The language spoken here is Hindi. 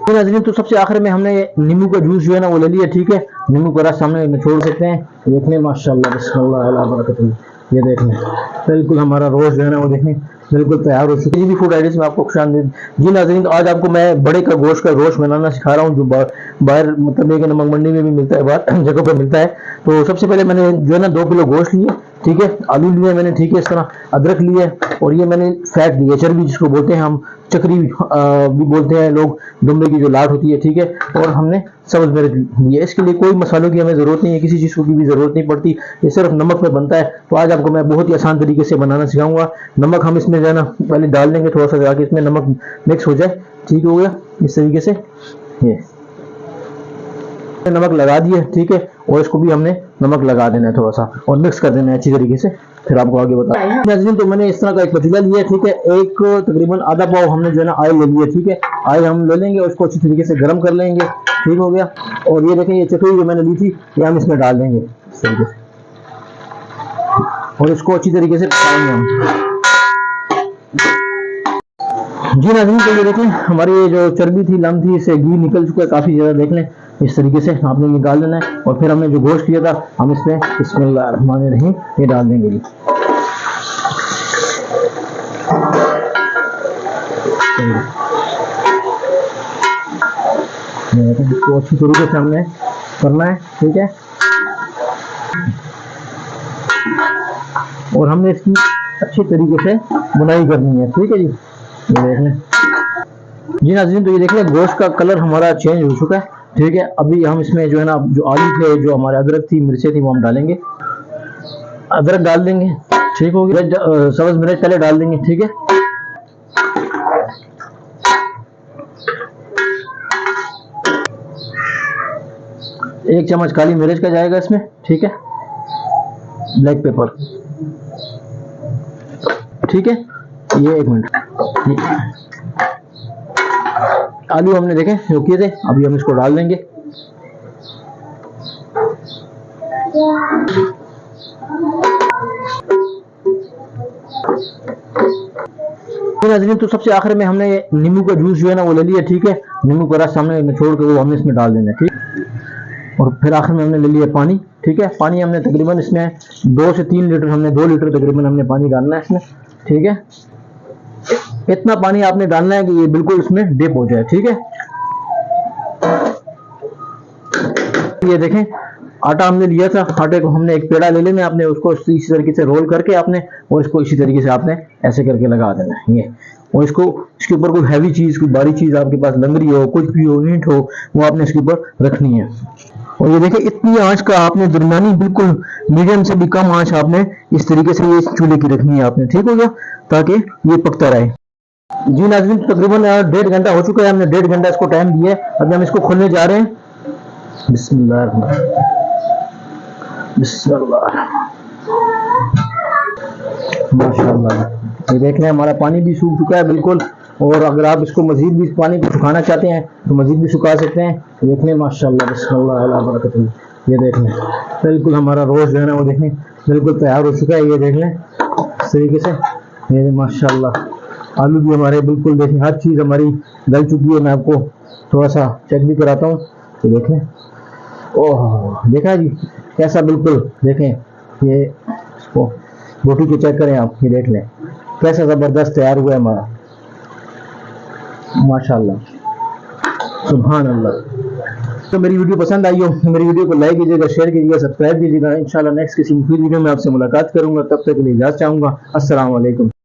तो नाज़रीन, तो सबसे आखिर में हमने नींबू का जूस जो है ना वो ले लिया। ठीक है, नींबू का रस सामने में छोड़ सकते हैं। देख लें, माशाल्लाह बिस्मिल्लाह अला बरकतुल्लाह। ये देख लें, बिल्कुल हमारा रोज जो है ना वो देखें बिल्कुल तैयार हो चुकी है। भी फूड आइडियाज में आपको खुशामदीद। जी नाज़रीन, तो आज आपको मैं बड़े का गोश्त का रोस्ट बनाना सिखा रहा हूँ, जो बाहर मतलब एक नमक मंडी में भी मिलता है, बाहर जगह पर मिलता है। तो सबसे पहले मैंने जो है ना 2 किलो गोश्त लिए। ठीक है, आलू लिए मैंने, ठीक है, इस तरह अदरक लिए, और ये मैंने फैट लिए, चर्बी जिसको बोलते हैं हम, चक्री भी बोलते हैं लोग, दुम्बे की जो लाट होती है। ठीक है, और हमने सब्ज मिर्च लिए। इसके लिए कोई मसालों की हमें ज़रूरत नहीं है, किसी चीज़ की भी ज़रूरत नहीं पड़ती, ये सिर्फ नमक में बनता है। तो आज आपको मैं बहुत ही आसान तरीके से बनाना सिखाऊंगा। नमक हम इसमें जो है ना पहले डाल देंगे थोड़ा सा, ताकि इसमें नमक मिक्स हो जाए। ठीक हो गया, इस तरीके से ये नमक लगा दिए। ठीक है, और इसको भी हमने नमक लगा देना है थोड़ा सा, और मिक्स कर देना है अच्छी तरीके से। फिर आपको आगे बता। तो मैंने इस तरह का एक पतीला लिया है। ठीक है, एक तकरीबन आधा पाव हमने जो है ना ऑयल ले लिया। ठीक है, ऑयल हम ले लेंगे और उसको अच्छी तरीके से गर्म कर लेंगे। ठीक हो गया, और ये देखें, ये चटनी जो मैंने ली थी ये हम इसमें डाल देंगे इस तरीके से, और इसको अच्छी तरीके से पकाएंगे हम। जी नाज़रीन, तो ये देखें, हमारी ये जो चर्बी थी, लम थी, इससे घी निकल चुका है काफ़ी ज़्यादा। देख लें, इस तरीके से आपने निकाल लेना है। और फिर हमने जो गोश्त किया था हम इसमें बिस्मिल्लाह रहमान रहीम ये डाल देंगे जी। इसको अच्छी तरीके से हमने करना है। ठीक है, और हमने इसकी अच्छी तरीके से बुनाई करनी है। ठीक है जी, ये देख लें। जी नाज़रीन, तो ये देख लें, गोश्त का कलर हमारा चेंज हो चुका है। ठीक है, अभी हम इसमें जो है ना जो आलू थे, जो हमारे अदरक थी, मिर्चें थी, वो हम डालेंगे। अदरक डाल देंगे। ठीक हो गया, सब्ज मिर्च पहले डाल देंगे। ठीक है, एक चम्मच काली मिर्च का जाएगा इसमें। ठीक है, ब्लैक पेपर। ठीक है, ये 1 मिनट। आलू हमने देखे जो किए थे, अभी हम इसको डाल देंगे। नाज़रीन, तो सबसे आखिर में हमने नींबू का जूस जो है ना वो ले लिया। ठीक है, नींबू का रस सामने छोड़ के वो हमने इसमें डाल देना है। ठीक, और फिर आखिर में हमने ले लिया पानी। ठीक है, पानी हमने तकरीबन इसमें 2 से 3 लीटर, हमने 2 लीटर तकरीबन हमने पानी डालना है इसमें। ठीक है, इतना पानी आपने डालना है कि ये बिल्कुल इसमें डिप हो जाए। ठीक है, ये देखें, आटा हमने लिया था, आटे को हमने एक पेड़ा ले लेना है, आपने उसको इसी तरीके से रोल करके आपने, और इसको इसी तरीके से आपने ऐसे करके लगा देना है ये। और इसको, इसके ऊपर कोई हैवी चीज, कोई भारी चीज आपके पास लग रही हो, कुछ भी हो, ईंट हो, वो आपने इसके ऊपर रखनी है। और ये देखिए, इतनी आंच का आपने दरमियानी, बिल्कुल मीडियम से भी कम आंच आपने इस तरीके से ये चूल्हे की रखनी है आपने। ठीक हो गया, ताकि ये पकता रहे। जी नाज़रीन, तकरीबन 1.5 घंटा हो चुका है, हमने 1.5 घंटा इसको टाइम दिया है। अभी हम इसको खोलने जा रहे हैं। बिस्मिल्लाह बिस्मिल्लाह, माशाल्लाह। ये देख रहे हैं, हमारा पानी भी सूख चुका है बिल्कुल। और अगर आप इसको मजीद भी पानी को सुखाना चाहते हैं तो मजीद भी सुखा सकते हैं। देख लें, माशाल्लाह बिस्मिल्लाह अला बरकतुल्लाह। ये देख लें, बिल्कुल हमारा रोज जो है ना वो देखें बिल्कुल तैयार हो चुका है। ये देख लें इस तरीके से, ये माशाल्लाह। आलू भी हमारे बिल्कुल देखें, हर चीज़ हमारी गल चुकी है। मैं आपको थोड़ा सा चेक भी कराता हूँ, तो देख लें। ओह, देखा जी कैसा, बिल्कुल देखें, ये इसको रोटी को चेक करें आप, ये देख लें कैसा ज़बरदस्त तैयार हुआ है हमारा, माशाल्लाह, सुभान अल्लाह। तो मेरी वीडियो पसंद आई हो, मेरी वीडियो को लाइक कीजिएगा, शेयर कीजिएगा, सब्सक्राइब कीजिएगा। इंशाल्लाह नेक्स्ट किसी मुफीद वीडियो में आपसे मुलाकात करूंगा। तब तक के लिए इजाज़त चाहूँगा। अस्सलाम वालेकुम।